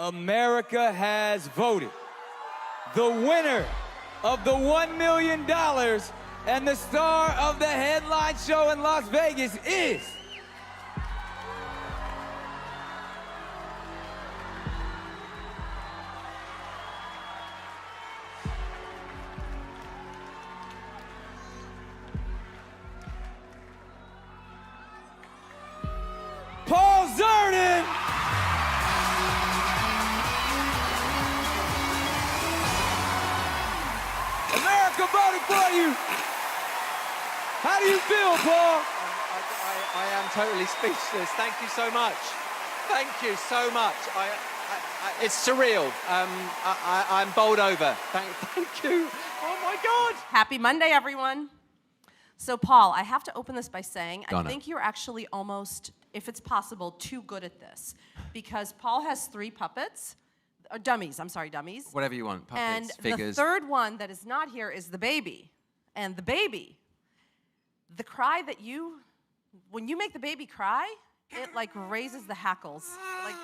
America has voted. The winner of the $1 million and the star of the headline show in Las Vegas is... Paul Zerdin! America voted for you! How do you feel, Paul? I am totally speechless. Thank you so much. Thank you so much. It's surreal. I'm bowled over. Thank you. Oh my God. Happy Monday, everyone. So, Paul, I have to open this by saying Donna. I think you're actually almost, if it's possible, too good at this. Because Paul has 3 puppets. Or dummies, I'm sorry, dummies. Whatever you want, puppets, and figures. The third one that is not here is the baby. And the baby, the cry that when you make the baby cry, it like raises the hackles. Like,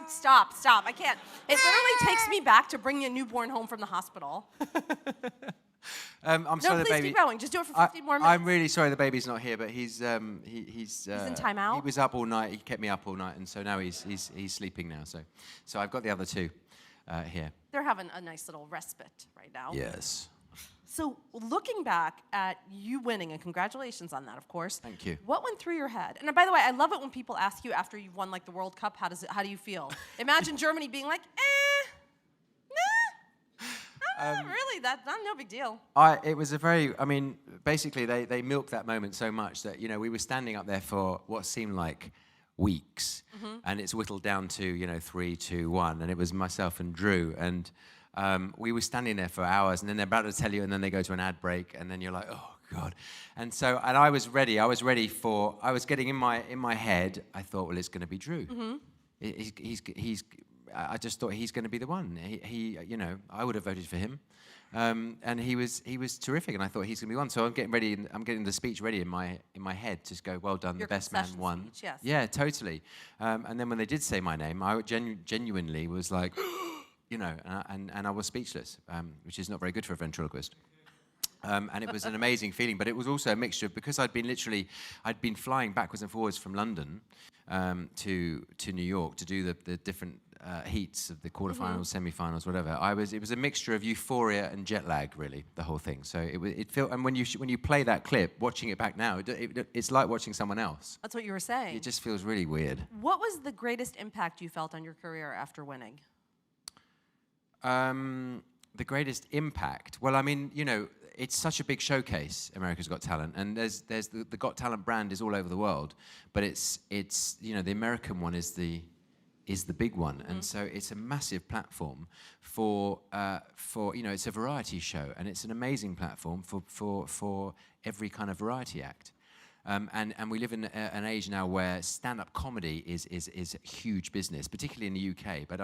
stop, I can't. It literally takes me back to bringing a newborn home from the hospital. I'm sorry, the please baby. keep going. Just do it for 15 more minutes. I'm really sorry the baby's not here, but he's in timeout. He was up all night. He kept me up all night, and so now he's sleeping now. So I've got the other 2 here. They're having a nice little respite right now. Yes. So looking back at you winning, and congratulations on that, of course. Thank you. What went through your head? And by the way, I love it when people ask you after you've won like the World Cup, how do you feel? Imagine Germany being like, really, that's no big deal. It was basically they milked that moment so much that, we were standing up there for what seemed like weeks, and it's whittled down to, 3, 2, 1, and it was myself and Drew, and we were standing there for hours, and then they're about to tell you, and then they go to an ad break, and then you're like, oh God. And I was ready. I was getting in my head. I thought, well, it's going to be Drew. I just thought he's going to be the one. I would have voted for him, and he was terrific, and I thought he's going to be one. So I'm getting ready. I'm getting the speech ready in my head to go, well done, Your the best man won. speech, yes. Yeah, totally. And then when they did say my name, I genuinely was like, and I was speechless, which is not very good for a ventriloquist. And it was an amazing feeling, but it was also a mixture because I'd been flying backwards and forwards from London to New York to do the different heats of the quarterfinals, semi-finals, whatever. It was a mixture of euphoria and jet lag, really, the whole thing. So it felt, and when you play that clip, watching it back now, it's like watching someone else. That's what you were saying. It just feels really weird. What was the greatest impact you felt on your career after winning? The greatest impact? Well, it's such a big showcase, America's Got Talent, and there's the Got Talent brand is all over the world, but it's the American one is the big one, and so it's a massive platform for it's a variety show, and it's an amazing platform for every kind of variety act. And we live in an age now where stand-up comedy is a huge business, particularly in the UK, but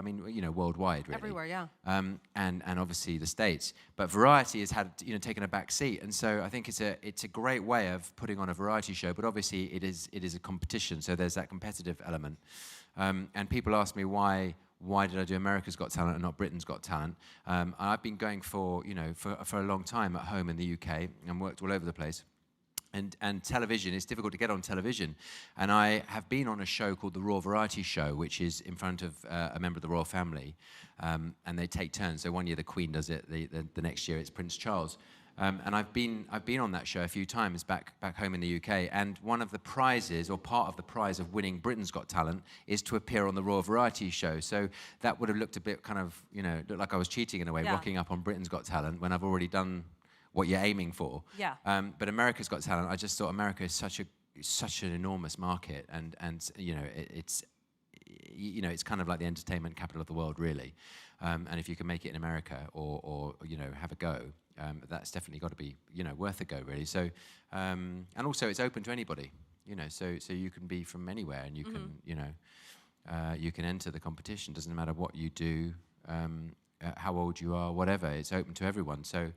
worldwide, really. Everywhere, yeah. And obviously the States. But variety has had taken a back seat, and so I think it's a great way of putting on a variety show. But obviously it is a competition, so there's that competitive element. And people ask me why did I do America's Got Talent and not Britain's Got Talent? And I've been going for a long time at home in the UK and worked all over the place. And television, it's difficult to get on television. And I have been on a show called The Royal Variety Show, which is in front of a member of the royal family. And they take turns. So one year the Queen does it, the next year it's Prince Charles. And I've been on that show a few times back home in the UK. And one of the prizes, or part of the prize of winning Britain's Got Talent, is to appear on the Royal Variety Show. So that would have looked a bit kind of, looked like I was cheating in a way, rocking up on Britain's Got Talent when I've already done what you're aiming for. Yeah. But America's Got Talent, I just thought America is such an enormous market, and it's kind of like the entertainment capital of the world, really. And if you can make it in America or have a go, that's definitely got to be worth a go, really. So and also it's open to anybody, so you can be from anywhere, and you can you can enter the competition. Doesn't matter what you do, how old you are, whatever. It's open to everyone. So.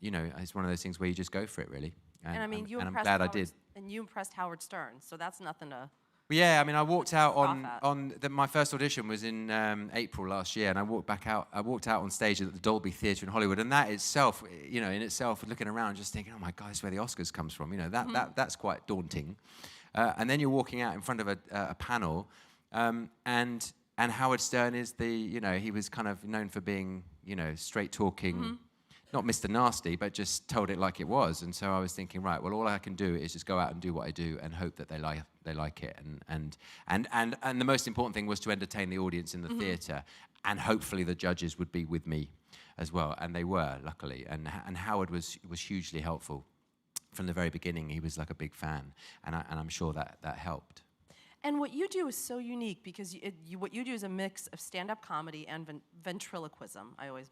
It's one of those things where you just go for it, really. And I mean, I'm glad I did. And you impressed Howard Stern, so that's nothing to Well, yeah, I mean, I walked out Scoff at. my first audition was in April last year, and I walked out on stage at the Dolby Theatre in Hollywood, and that itself, in itself, looking around, just thinking, oh my God, that's where the Oscars comes from. That's quite daunting. And then you're walking out in front of a panel, and Howard Stern is he was kind of known for being, straight talking. Not Mr. Nasty, but just told it like it was. And so I was thinking, right, well, all I can do is just go out and do what I do and hope that they like it. And the most important thing was to entertain the audience in the theatre, and hopefully the judges would be with me as well. And they were, luckily. And Howard was hugely helpful from the very beginning. He was like a big fan, and I'm sure that helped. And what you do is so unique because what you do is a mix of stand-up comedy and ventriloquism. I always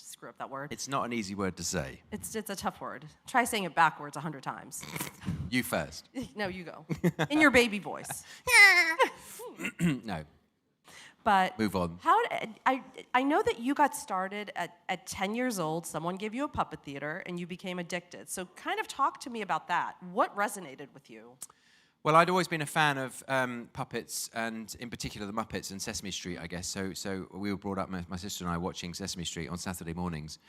screw up that word. It's not an easy word to say. It's a tough word. Try saying it backwards 100 times. You first. No, you go. In your baby voice. No. But move on. I know that you got started at 10 years old. Someone gave you a puppet theater, and you became addicted. So kind of talk to me about that. What resonated with you? Well, I'd always been a fan of puppets, and in particular the Muppets and Sesame Street, I guess. So we were brought up, my sister and I, watching Sesame Street on Saturday mornings.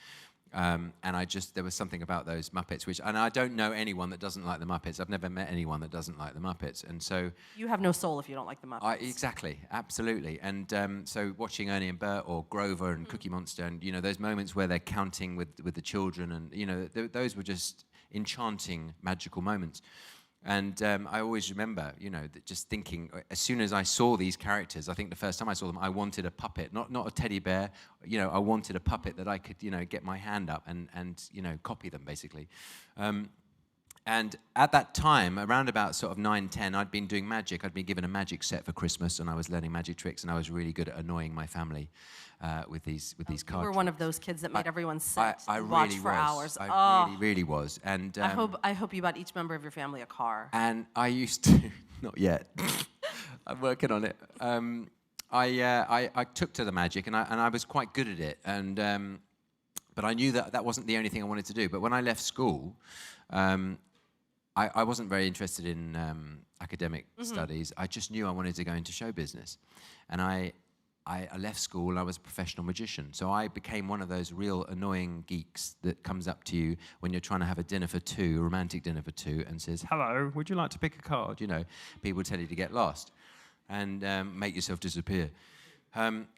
And there was something about those Muppets, and I don't know anyone that doesn't like the Muppets. I've never met anyone that doesn't like the Muppets. And so... You have no soul if you don't like the Muppets. Exactly, absolutely. And so watching Ernie and Bert or Grover and Cookie Monster, and, those moments where they're counting with the children, and, those were just enchanting, magical moments. And I always remember, just thinking, as soon as I saw these characters, I think the first time I saw them, I wanted a puppet, not a teddy bear. I wanted a puppet that I could, get my hand up and copy them, basically. And at that time, around about sort of 9, 10, I'd been doing magic. I'd been given a magic set for Christmas, and I was learning magic tricks, and I was really good at annoying my family with these card You were tricks. one of those kids that made everyone sit I and really watch for was. hours. I really was. And I hope you bought each member of your family a car. And I used to, not yet. I'm working on it. I took to the magic, and I was quite good at it. And but I knew that wasn't the only thing I wanted to do. But when I left school, I wasn't very interested in academic studies. I just knew I wanted to go into show business. And I left school, and I was a professional magician. So I became one of those real annoying geeks that comes up to you when you're trying to have a dinner for two, a romantic dinner for two, and says, hello, would you like to pick a card? People tell you to get lost and make yourself disappear.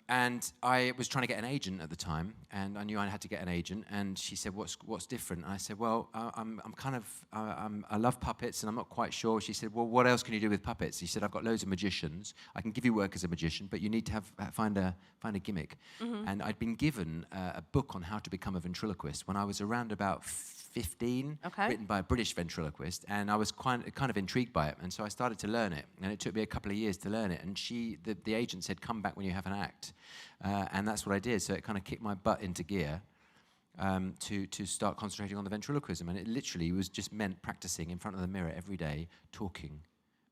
And I was trying to get an agent at the time, and I knew I had to get an agent. And she said, "What's different?" And I said, "Well, I love puppets, and I'm not quite sure." She said, "Well, what else can you do with puppets?" She said, "I've got loads of magicians. I can give you work as a magician, but you need to find a gimmick." And I'd been given a book on how to become a ventriloquist when I was around about 15, written by a British ventriloquist, and I was kind of intrigued by it, and so I started to learn it, and it took me a couple of years to learn it, and the agent said, "Come back when you have an act," and that's what I did, so it kind of kicked my butt into gear to start concentrating on the ventriloquism, and it literally was just meant practicing in front of the mirror every day, talking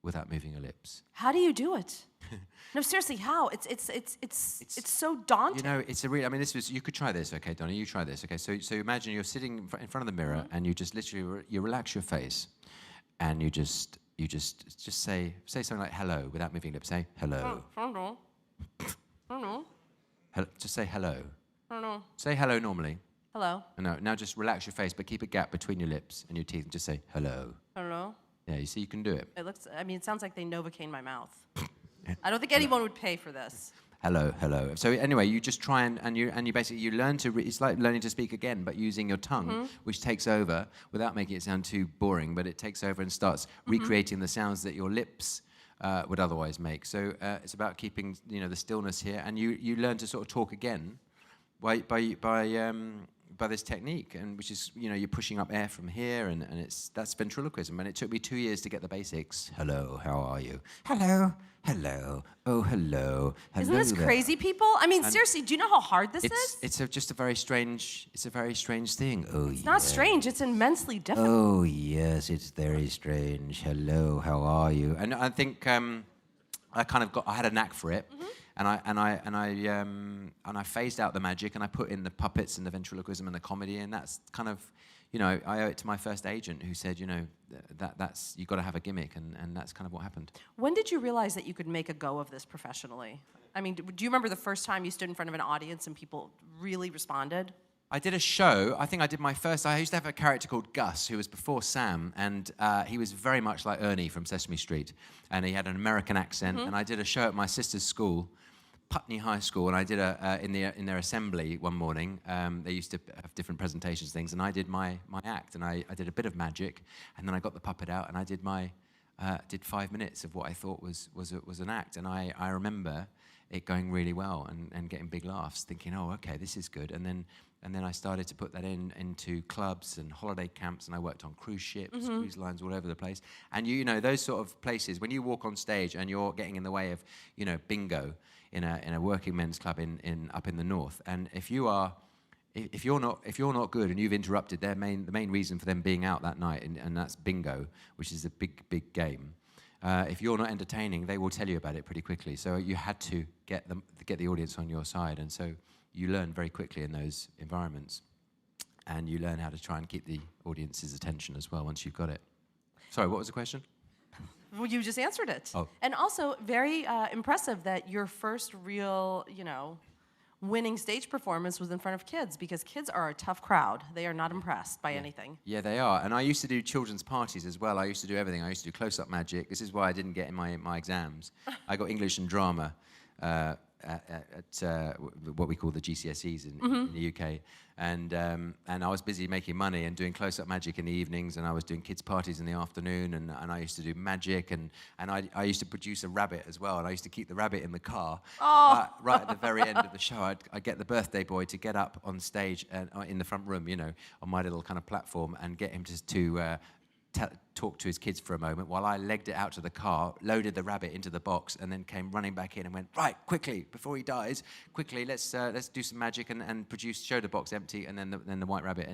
without moving your lips. How do you do it? No, seriously, how? It's so daunting. It's a real. I mean, you could try this, okay, Donna. You try this, okay. So imagine you're sitting in front of the mirror, and you just literally you relax your face, and you just say something like hello without moving lips. Say hello. Hello. Hello. Just say hello. Hello. Say hello normally. Hello. No, now just relax your face, but keep a gap between your lips and your teeth, and just say hello. Hello. Yeah, you see, you can do it. It sounds like they Novocaine my mouth. I don't think anyone would pay for this. Hello, hello. So anyway, you just try and you basically you learn to. It's like learning to speak again, but using your tongue, which takes over without making it sound too boring. But it takes over and starts recreating the sounds that your lips would otherwise make. So it's about keeping the stillness here, and you learn to sort of talk again by this technique, and which is you're pushing up air from here, and that's ventriloquism. And it took me 2 years to get the basics. Hello, how are you? Hello, hello, oh hello. Isn't this crazy, people? I mean, seriously, do you know how hard this is? It's just a very strange. It's a very strange thing. Oh, it's not strange. It's immensely difficult. Oh yes, it's very strange. Hello, how are you? And I think I had a knack for it. And I phased out the magic, and I put in the puppets and the ventriloquism and the comedy, and that's kind of I owe it to my first agent who said, that's you got to have a gimmick, and that's kind of what happened. When did you realize that you could make a go of this professionally? I mean, do you remember the first time you stood in front of an audience and people really responded? I did a show. I think I did my first. I used to have a character called Gus, who was before Sam, and he was very much like Ernie from Sesame Street, and he had an American accent. And I did a show at my sister's school, Putney High School, and I did in their assembly one morning. They used to have different presentations, things, and I did my act, and I did a bit of magic, and then I got the puppet out, and I did 5 minutes of what I thought was an act, and I remember it going really well and getting big laughs, thinking, oh, okay, this is good, and then I started to put that into clubs and holiday camps, and I worked on cruise ships, cruise lines all over the place. And those sort of places, when you walk on stage and you're getting in the way of, bingo in a working men's club up in the north, and if you're not good and you've interrupted the main reason for them being out that night, and that's bingo, which is a big game. If you're not entertaining, they will tell you about it pretty quickly. So you had to get the audience on your side, and so you learn very quickly in those environments, and you learn how to try and keep the audience's attention as well once you've got it. Sorry, what was the question? Well, you just answered it. Oh. And also very impressive that your first real, winning stage performance was in front of kids, because kids are a tough crowd. They are not impressed by anything. Yeah, they are. And I used to do children's parties as well. I used to do everything. I used to do close-up magic. This is why I didn't get in my exams. I got English and drama at what we call the GCSEs in the UK. And I was busy making money and doing close-up magic in the evenings, and I was doing kids' parties in the afternoon, and I used to do magic, and I used to produce a rabbit as well, and I used to keep the rabbit in the car. Oh. Right at the very end of the show, I'd get the birthday boy to get up on stage and in the front room, on my little kind of platform, and get him to talk to his kids for a moment while I legged it out to the car, loaded the rabbit into the box, and then came running back in and went, right, quickly, before he dies, quickly, let's do some magic and show the box empty, and then the white rabbit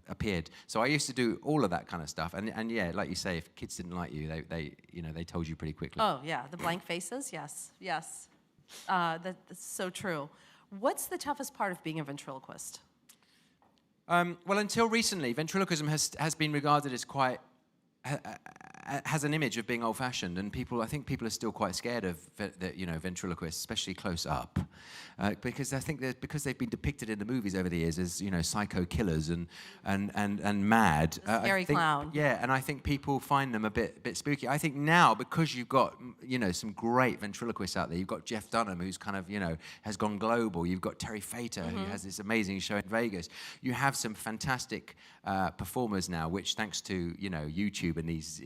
appeared. So I used to do all of that kind of stuff, and yeah, like you say, if kids didn't like you, they told you pretty quickly. Oh yeah, the blank faces, yes. That's so true. What's the toughest part of being a ventriloquist? Well, until recently, ventriloquism has been regarded as quite has an image of being old-fashioned, and I think people are still quite scared of ventriloquists, especially close up, because I think because they've been depicted in the movies over the years as psycho killers and mad. Scary clown. Yeah, and I think people find them a bit spooky. I think now, because you've got some great ventriloquists out there, you've got Jeff Dunham, who's kind of has gone global. You've got Terry Fator, who has this amazing show in Vegas. You have some fantastic performers now, which thanks to YouTube and these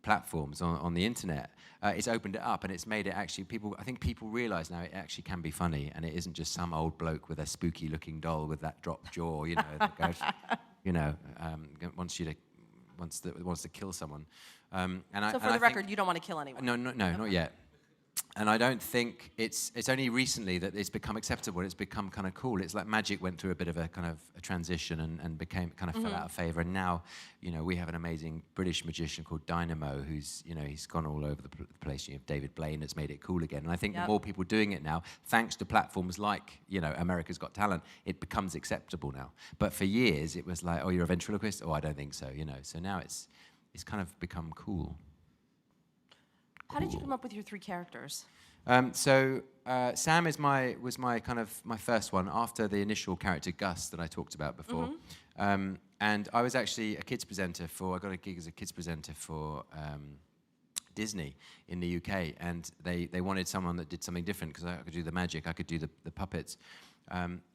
platforms on the internet, it's opened it up, and it's made it actually I think people realise now it actually can be funny, and it isn't just some old bloke with a spooky looking doll with that dropped jaw, that goes, wants to kill someone. So for the record, you don't want to kill anyone. No, not yet. And I don't think it's only recently that it's become acceptable. It's become kind of cool. It's like magic went through a bit of a kind of a transition and became kind of fell out of favor. And now, we have an amazing British magician called Dynamo, who's he's gone all over the place. You have David Blaine that's made it cool again. And I think the more people doing it now, thanks to platforms like America's Got Talent, it becomes acceptable now. But for years it was like, oh, you're a ventriloquist? Oh, I don't think so. So now it's kind of become cool. How did you come up with your 3 characters? So Sam was my kind of my first one after the initial character Gus that I talked about before, and I was actually a kids presenter I got a gig as a kids presenter for Disney in the UK, and they wanted someone that did something different because I could do the magic, I could do the puppets.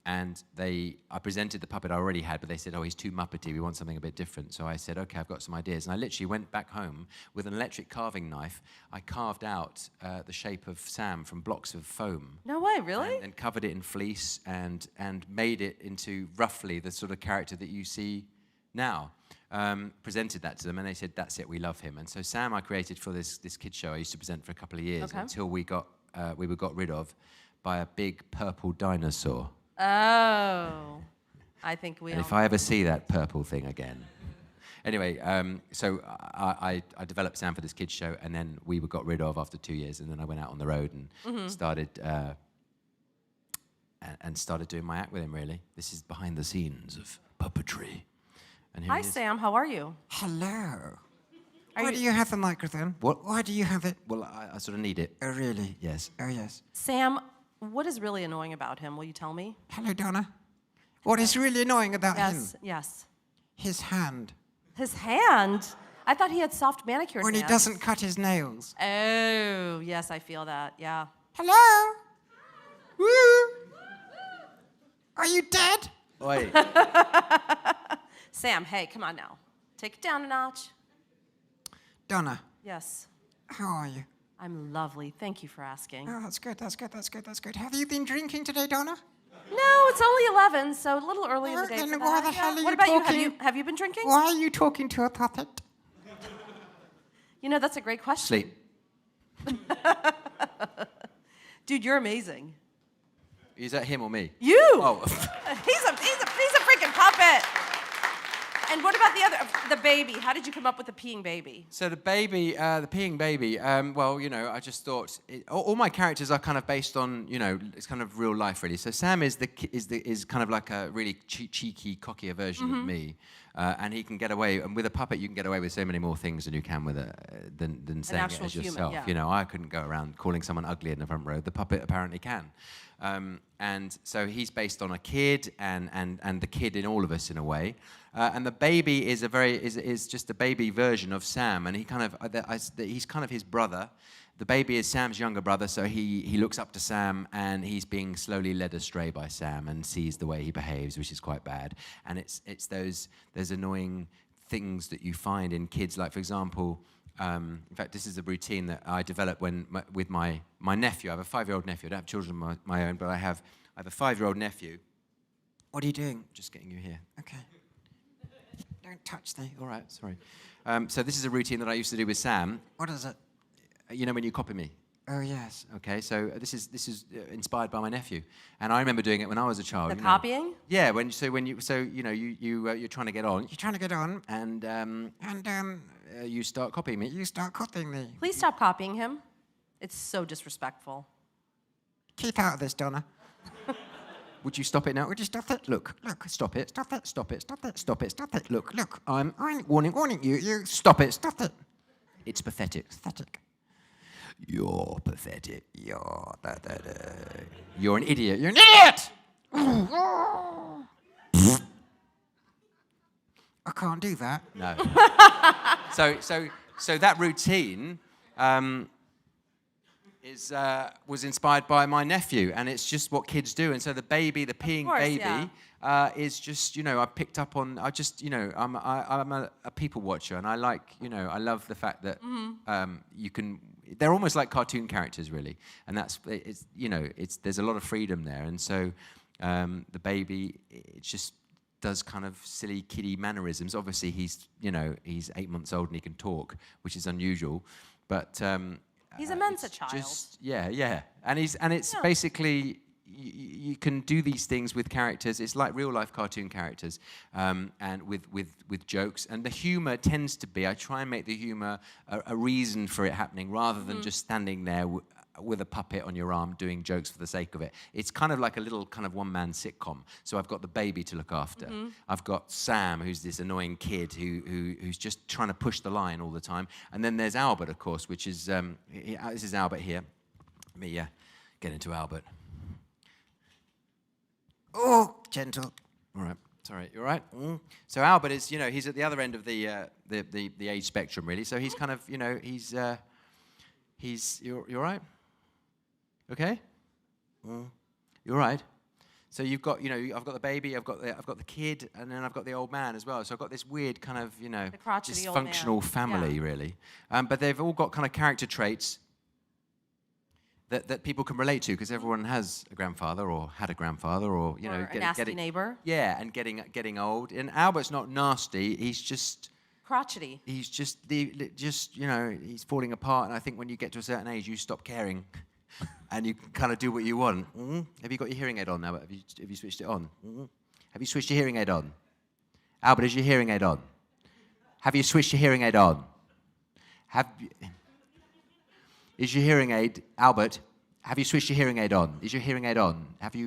And I presented the puppet I already had, but they said, oh, he's too Muppety, we want something a bit different. So I said, okay, I've got some ideas. And I literally went back home with an electric carving knife. I carved out the shape of Sam from blocks of foam. No way, really? And covered it in fleece and made it into roughly the sort of character that you see now. Presented that to them, and they said, that's it, we love him. And so Sam I created for this kid show I used to present for a couple of years until we were got rid of by a big purple dinosaur. Oh, I think we. And if I ever see that purple thing again. Anyway, so I developed Sam for this kids show, and then we got rid of after 2 years, and then I went out on the road and started doing my act with him. Really, this is behind the scenes of puppetry. And here Hi, he is. Sam. How are you? Hello. Are Why you- do you have the microphone? What? Why do you have it? Well, I sort of need it. Oh, really? Yes. Oh, yes. Sam, what is really annoying about him? Will you tell me? Hello, Donna. What is really annoying about him? Yes. His hand. His hand? I thought he had soft manicured When he hands. doesn't cut his nails. Oh, yes, I feel that. Yeah. Hello? Woo! Are you dead? Oi. Sam, hey, come on now. Take it down a notch. Donna, Yes. how are you? I'm lovely. Thank you for asking. Oh, that's good, that's good, that's good, that's good. Have you been drinking today, Donna? No, it's only 11, so a little early in the Well, day then for why that. the hell are What you about you? talking? Have you been drinking? Why are you talking to a puppet? You know, that's a great question. Sleep. Dude, you're amazing. Is that him or me? You! Oh. He's a freaking puppet. And what about the baby? How did you come up with the peeing baby? So the baby, the peeing baby. Well, I just thought all my characters are kind of based on, it's kind of real life really. So Sam is kind of like a really cheeky, cockier version of me, and he can get away. And with a puppet, you can get away with so many more things than you can with than saying it actual as human, yourself. yeah. I couldn't go around calling someone ugly in the front row. The puppet apparently can. And so he's based on a kid and the kid in all of us in a way. And the baby is just a baby version of Sam, and he's kind of his brother. The baby is Sam's younger brother, so he looks up to Sam, and he's being slowly led astray by Sam and sees the way he behaves, which is quite bad. And it's those annoying things that you find in kids, like for example. In fact, this is a routine that I developed with my nephew. I have a 5-year-old nephew. I don't have children of my own, but I have a 5-year-old nephew. What are you doing? Just getting you here. Okay. Don't touch the... All right, sorry. So this is a routine that I used to do with Sam. What is it? When you copy me. Oh, yes. Okay, so this is inspired by my nephew, and I remember doing it when I was a child. The copying? Yeah, you're trying to get on, You're trying to get on, and you start copying me. you start copying me. Please stop copying him. It's so disrespectful. Keep out of this, Donna. Would you stop it now? Would you stop it? Look, stop it. Stop it. Stop it. Stop it. Stop it. Stop it. Look, I'm warning you. You stop it. stop it. It's pathetic. Pathetic. You're pathetic. You're pathetic. You're an idiot. You're an idiot! I can't do that. No. So that routine was inspired by my nephew, and it's just what kids do. And so the peeing course, baby, yeah. is just I picked up on. I'm a people watcher, and I love the fact that you can. They're almost like cartoon characters, really, and there's a lot of freedom there, and so the baby it just does kind of silly kiddie mannerisms. Obviously, he's 8 months old and he can talk, which is unusual, but He's a Mensa it's child. And it's basically you can do these things with characters. It's like real life cartoon characters, and with jokes. And the humor tends to be I try and make the humor a reason for it happening rather than just standing there with a puppet on your arm doing jokes for the sake of it. It's kind of like a little kind of one-man sitcom. So I've got the baby to look after. I've got Sam, who's this annoying kid who's just trying to push the line all the time. And then there's Albert, of course, which is this is Albert here. Let me get into Albert. Oh, gentle. All right. Sorry, you all right? So Albert is, he's at the other end of the age spectrum, really. So he's kind of, you're all right? Okay? You all right? So you've got, I've got the baby, I've got the kid, and then I've got the old man as well. So I've got this weird kind of, The crotchety old man. dysfunctional family, Yeah. really. But they've all got kind of character traits that people can relate to, because everyone has a grandfather or had a grandfather or, Or a nasty neighbor. Yeah, and getting old. And Albert's not nasty. He's just Crotchety. he's he's falling apart. And I think when you get to a certain age, you stop caring, and you can kind of do what you want. Have you got your hearing aid on now? Have you switched it on? Have you switched your hearing aid on? Albert, is your hearing aid on? Have you switched your hearing aid on? Is your hearing aid, Albert? Have you switched your hearing aid on? Is your hearing aid on?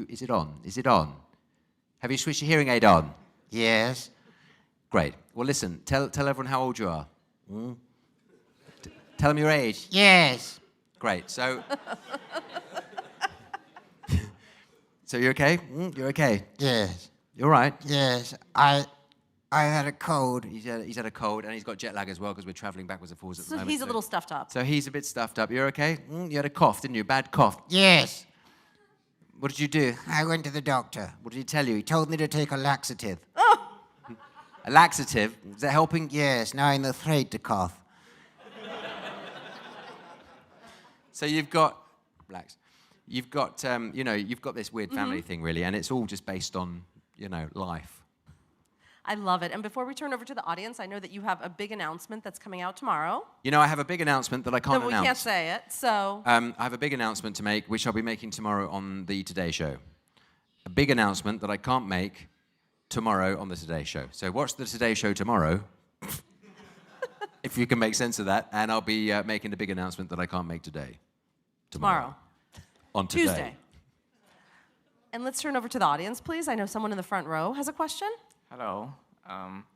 Is it on? Is it on? Have you switched your hearing aid on? Yes. Great. Well, listen, tell everyone how old you are. Tell them your age. Yes. Great. So you're okay? You're okay. Yes. You're right. Yes. I had a cold. He's had a cold and he's got jet lag as well because we're traveling backwards and forwards at the So moment. he's a little stuffed up. So he's a bit stuffed up. You're okay? You had a cough, didn't you? Bad cough. Yes. What did you do? I went to the doctor. What did he tell you? He told me to take a laxative. A laxative? Is that helping? Yes, now I'm afraid to cough. So you've got, relax. You've got, you've got this weird family thing really, and it's all just based on, life. I love it. And before we turn over to the audience, I know that you have a big announcement that's coming out tomorrow. I have a big announcement that I can't But we announce. can't say it, so. I have a big announcement to make, which I'll be making tomorrow on the Today Show. A big announcement that I can't make tomorrow on the Today Show. So watch the Today Show tomorrow, if you can make sense of that, and I'll be making the big announcement that I can't make today. Tomorrow. On Today. Tuesday. And let's turn over to the audience, please. I know someone in the front row has a question. Hello.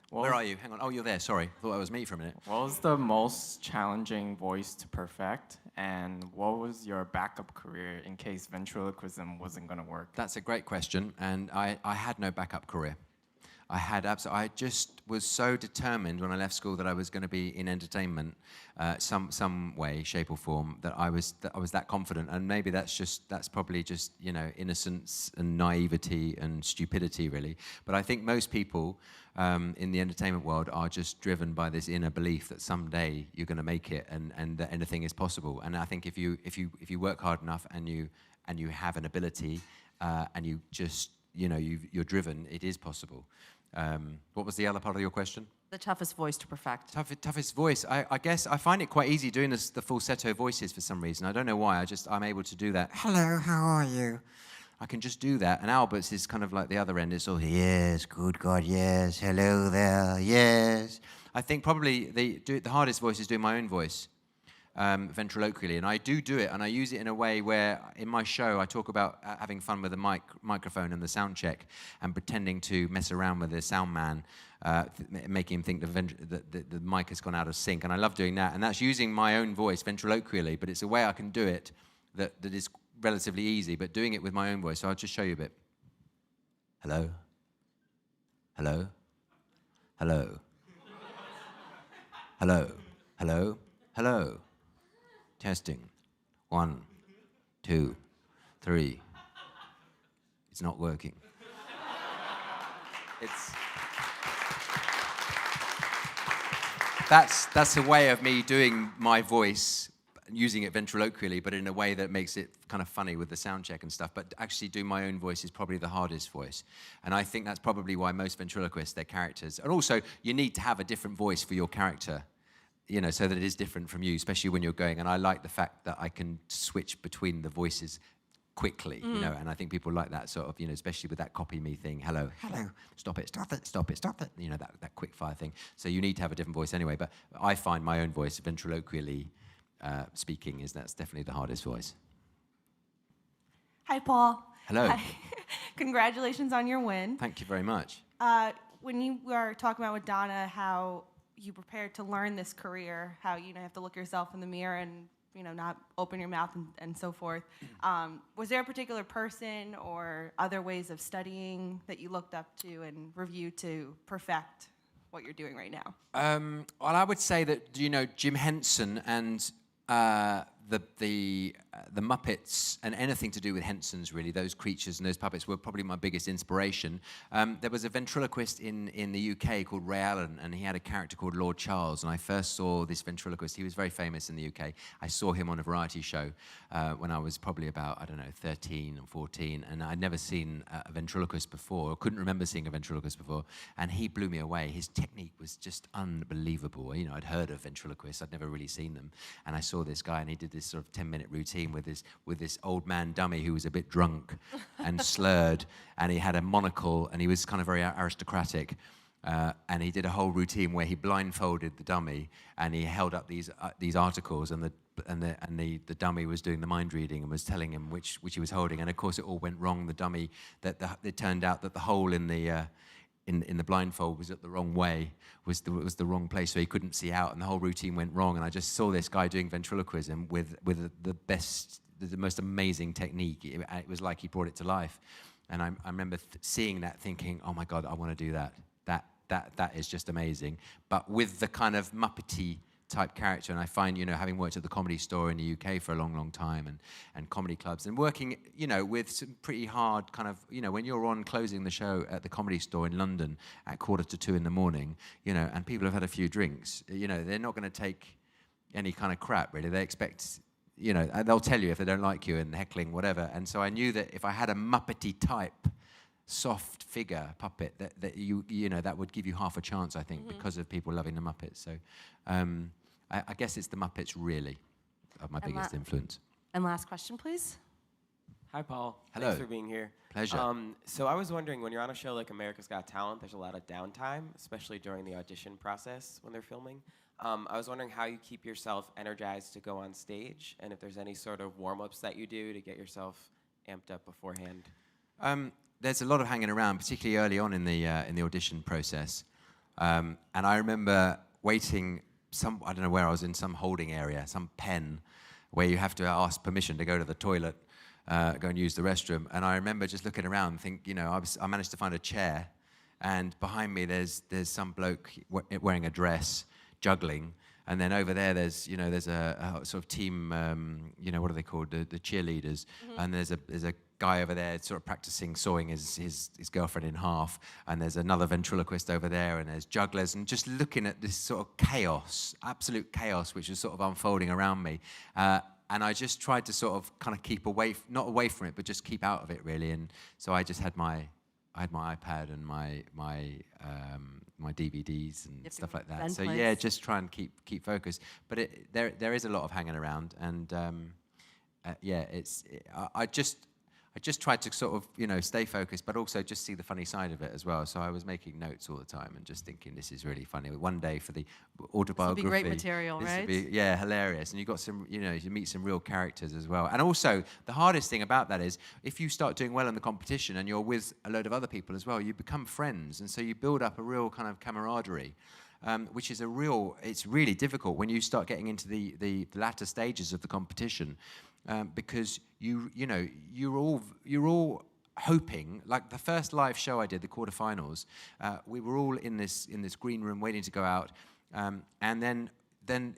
Where are you? Hang on. Oh, you're there. Sorry. Thought that was me for a minute. What was the most challenging voice to perfect, and what was your backup career in case ventriloquism wasn't going to work? That's a great question, and I had no backup career. I just was so determined when I left school that I was going to be in entertainment, some way, shape or form. That I was that confident, and maybe that's probably just innocence and naivety and stupidity really. But I think most people in the entertainment world are just driven by this inner belief that someday you're going to make it, and that anything is possible. And I think if you work hard enough and you have an ability and you just you're driven, it is possible. What was the other part of your question? The toughest voice to perfect. Toughest voice. I guess I find it quite easy doing the falsetto voices for some reason. I don't know why. I'm able to do that. Hello, how are you? I can just do that. And Albert's is kind of like the other end. It's all, Yes, good God, yes. Hello there, yes. I think probably the hardest voice is doing my own voice. Ventriloquially, and I do it, and I use it in a way where in my show I talk about having fun with the microphone and the sound check and pretending to mess around with the sound man, making him think the mic has gone out of sync, and I love doing that, and that's using my own voice ventriloquially, but it's a way I can do it that is relatively easy, but doing it with my own voice. So I'll just show you a bit. Hello? Hello? Hello? Hello? Hello? Hello? Testing. 1, 2, 3. It's not working. That's a way of me doing my voice, using it ventriloquially, but in a way that makes it kind of funny with the sound check and stuff. But actually doing my own voice is probably the hardest voice. And I think that's probably why most ventriloquists, their characters, and also you need to have a different voice for your character, so that it is different from you, especially when you're going. And I like the fact that I can switch between the voices quickly, and I think people like that sort of, especially with that copy me thing. Hello, hello, stop it, stop it, stop it, stop it. That quick fire thing. So you need to have a different voice anyway. But I find my own voice ventriloquially speaking that's definitely the hardest voice. Hi, Paul. Hello. Hi. Congratulations on your win. Thank you very much. When you were talking about with Donna how you prepared to learn this career, how you have to look yourself in the mirror and not open your mouth and so forth. Was there a particular person or other ways of studying that you looked up to and reviewed to perfect what you're doing right now? Well, I would say that Jim Henson and the Muppets and anything to do with Henson's, really, those creatures and those puppets were probably my biggest inspiration. There was a ventriloquist in the UK called Ray Allen, and he had a character called Lord Charles, and I first saw this ventriloquist. He was very famous in the UK. I saw him on a variety show when I was probably about, 13 and 14, and I'd never seen a ventriloquist before, or couldn't remember seeing a ventriloquist before, and he blew me away. His technique was just unbelievable. I'd heard of ventriloquists, I'd never really seen them, and I saw this guy, and he did this sort of 10-minute routine with this old man dummy who was a bit drunk and slurred, and he had a monocle, and he was kind of very aristocratic, and he did a whole routine where he blindfolded the dummy, and he held up these articles, and the dummy was doing the mind reading and was telling him which he was holding, and of course it all went wrong. The dummy it turned out that the hole in in the blindfold was at the wrong way, was the wrong place, so he couldn't see out, and the whole routine went wrong. And I just saw this guy doing ventriloquism with the most amazing technique. It was like he brought it to life. And I remember seeing that, thinking, oh my God, I want to do that. That is just amazing. But with the kind of Muppety type character, and I find, having worked at the Comedy Store in the UK for a long, long time, and comedy clubs, and working, with some pretty hard kind of, when you're on closing the show at the Comedy Store in London at 1:45 in the morning, and people have had a few drinks, they're not going to take any kind of crap, really. They expect, they'll tell you if they don't like you and heckling, whatever. And so I knew that if I had a Muppety type soft figure puppet, that would give you half a chance, I think, because of people loving the Muppets. So I guess it's the Muppets, really, are my biggest influence. And last question, please. Hi, Paul. Hello. Thanks for being here. Pleasure. So I was wondering, when you're on a show like America's Got Talent, there's a lot of downtime, especially during the audition process when they're filming. I was wondering how you keep yourself energized to go on stage, and if there's any sort of warm-ups that you do to get yourself amped up beforehand. There's a lot of hanging around, particularly early on in the audition process. And I remember waiting, I don't know where I was, in some holding area, some pen, where you have to ask permission to go to the toilet, go and use the restroom. And I remember just looking around and think, I managed to find a chair, and behind me there's some bloke wearing a dress, juggling. And then over there, there's a sort of team, what are they called, the cheerleaders. Mm-hmm. And there's a guy over there sort of practicing sawing his girlfriend in half. And there's another ventriloquist over there, and there's jugglers, and just looking at this sort of chaos, absolute chaos, which was sort of unfolding around me. And I just tried to sort of kind of keep not away from it, but just keep out of it, really. And so I just had my iPad and my DVDs and stuff like that. So yeah, just try and keep focused. But there is a lot of hanging around, and I just tried to sort of stay focused, but also just see the funny side of it as well. So I was making notes all the time and just thinking, this is really funny. One day for the autobiography, this would be great material, right? This would be, hilarious. And you got some, you meet some real characters as well. And also, the hardest thing about that is, if you start doing well in the competition and you're with a load of other people as well, you become friends, and so you build up a real kind of camaraderie. Which is it's really difficult when you start getting into the latter stages of the competition, because you're all hoping. Like the first live show I did, the quarterfinals, we were all in this green room waiting to go out, and then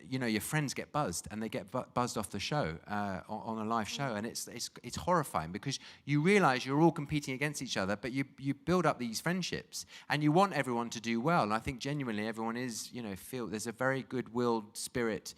your friends get buzzed, and they get buzzed off the show on a live show, and it's horrifying, because you realize you're all competing against each other, but you build up these friendships, and you want everyone to do well. And I think genuinely everyone is feel there's a very good-willed spirit,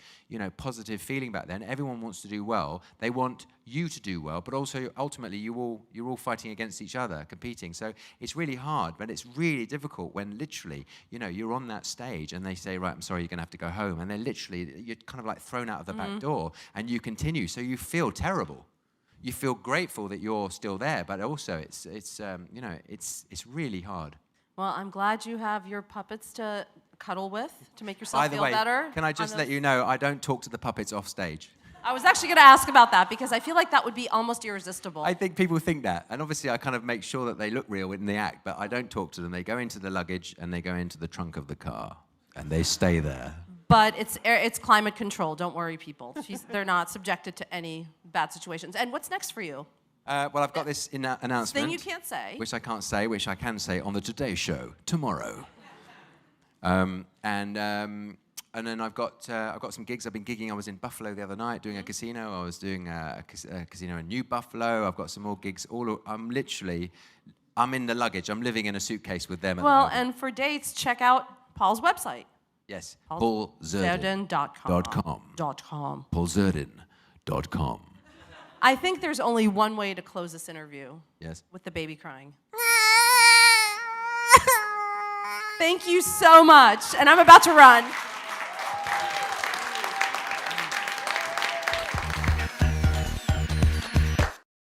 positive feeling back there, and everyone wants to do well. They want you to do well, but also ultimately you're all fighting against each other, competing. So it's really hard, but it's really difficult when literally you're on that stage and they say, right, I'm sorry, you're going to have to go home, and then literally you're kind of like thrown out of the back door, and you continue. So you feel terrible. You feel grateful that you're still there, but also it's really hard. Well, I'm glad you have your puppets to cuddle with to make yourself By the feel way, better. can I just let you know, I don't talk to the puppets off stage. I was actually going to ask about that, because I feel like that would be almost irresistible. I think people think that, and obviously I kind of make sure that they look real in the act, but I don't talk to them. They go into the luggage and they go into the trunk of the car, and they stay there. But it's climate control. Don't worry, people. They're not subjected to any bad situations. And what's next for you? Well, I've got this announcement. Thing you can't say. Which I can't say, which I can say on the Today Show tomorrow. And then I've got some gigs. I've been gigging. I was in Buffalo the other night doing a casino. I was doing a casino in New Buffalo. I've got some more gigs. I'm in the luggage. I'm living in a suitcase with them. Well, and for dates, check out Paul's website. Yes, paulzerdin.com. paulzerdin.com. I think there's only one way to close this interview. Yes. With the baby crying. Thank you so much. And I'm about to run.